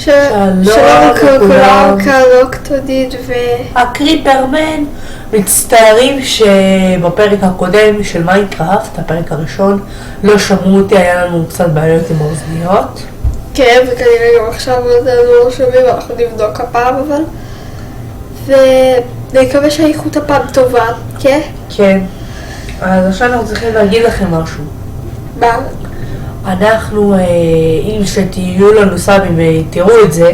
שלום לכולם, כאן אוקטודיד הקריפרמן. מצטערים שבפרק הקודם של מיינקראפט, הפרק הראשון, לא שמעו אותי, היה לנו קצת בעיות עם האוזניות. כן, וכנראה גם עכשיו לא שומעים, אנחנו נבדוק הפעם אבל. ונקווה שהאיכות הפעם טובה, כן? כן. אז עכשיו אנחנו צריכים להגיד לכם משהו. מה? אנחנו, אם שתהיו לנו סאבים ותראו את זה,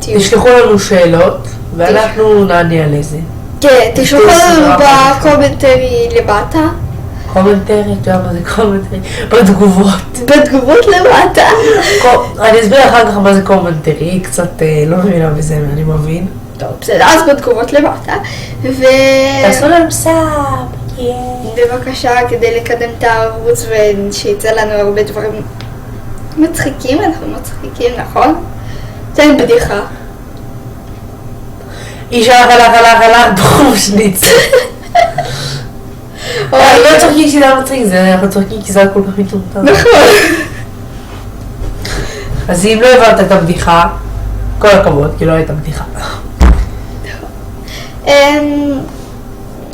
תשלחו לנו שאלות ואנחנו נענה על זה. כן, תשלחו לנו בקומנטרי למטה. קומנטרי, אתה יודע מה זה קומנטרי? בתגובות. בתגובות למטה. אני אסביר אחר כך מה זה קומנטרי, קצת לא מבינה בזה, אני מבין. טוב, בסדר, אז בתגובות למטה. תעשו לנו סאב. בבקשה, כדי לקדם את הערוץ ושיצא לנו הרבה דברים מצחיקים, אנחנו מצחיקים, נכון? תן בדיחה. אישה הלך, בחור שניץ. לא צוחקים כי זה היה מצחיק, אנחנו צוחקים כי זה היה כל כך מטומטם. נכון. אז אם לא הבנת את הבדיחה, כל הכבוד, כי לא הייתה בדיחה.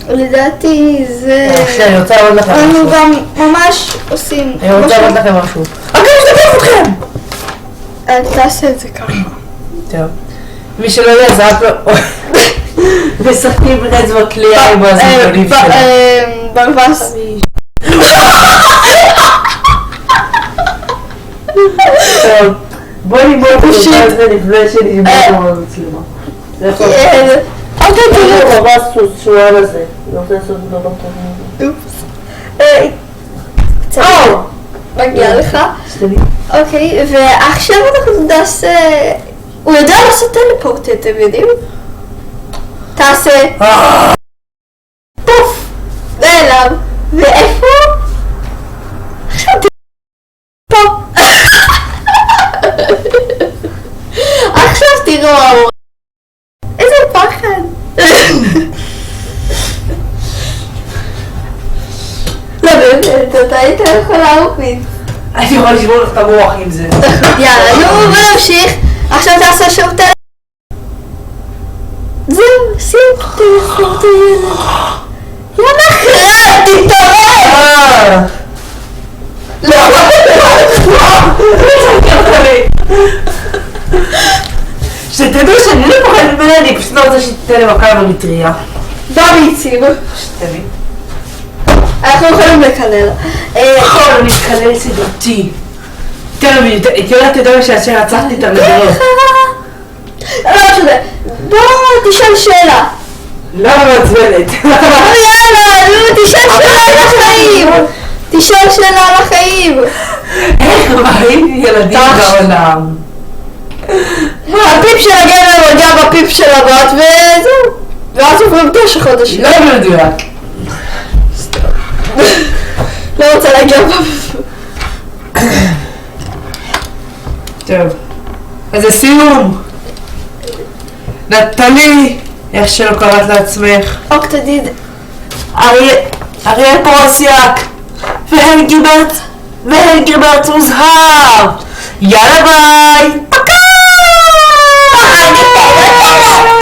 לדעתי זה... אני רוצה להראות לכם משהו. אנחנו גם ממש עושים... אני רוצה להראות לכם משהו. אגב, שתקף אתכם! תעשה את זה ככה. טוב. מי שלא יודע, זה רק לא... משחקים באצבע קליעה עם הזיכרונים שלה. ברווז. טוב. בואי נגמור את זה לפני שנגמור את המצלמה. זה יכול להיות. אוקיי, תראו. ברווז סוס שועל הזה. אני רוצה לעשות את דבר טוב. אופס. מגיע לך. אוקיי, ועכשיו אנחנו נעשה... הוא יודע לעשות טלפורט, אתם יודעים? תעשה... פוף! נעלם. ואיפה? עכשיו פה. עכשיו תראו. איזה פחד. לא באמת, אתה היית יכול להרפיץ. אני יכולה לשבור לך את המוח עם זה. יאללה, נו, בוא נמשיך. עכשיו תעשה שוב טלפורט. זהו, שים טלפורט הילד. יאללה, תתעורר! לא, שתדעו שאני לא פוחד ממנה, אני פשוט לא רוצה שתתן לי מכה במטריה. בביצים. שתביא. אנחנו יכולים לקלל. נכון, אני אתקלל סדרתי. תן לי, את יודעת שאשר רצחתי את המדורות. לא משנה, בוא תשאל שאלה. לא מעצבנת. יאללה, נו, תשאל שאלה על החיים. תשאל שאלה על החיים. איך מראים ילדים בעולם? הפיפ של הגבר נוגע בפיפ של הבת וזהו. ואז עוברים 9 חודשים. לא מדויק. לא רוצה להגיע בפיפ. טוב. אז לסיום. נטלי, איך שלא קראת לעצמך. אוקטודיד. אריאל פרוסיאק. והנגרברט מוזהב. יאללה ביי.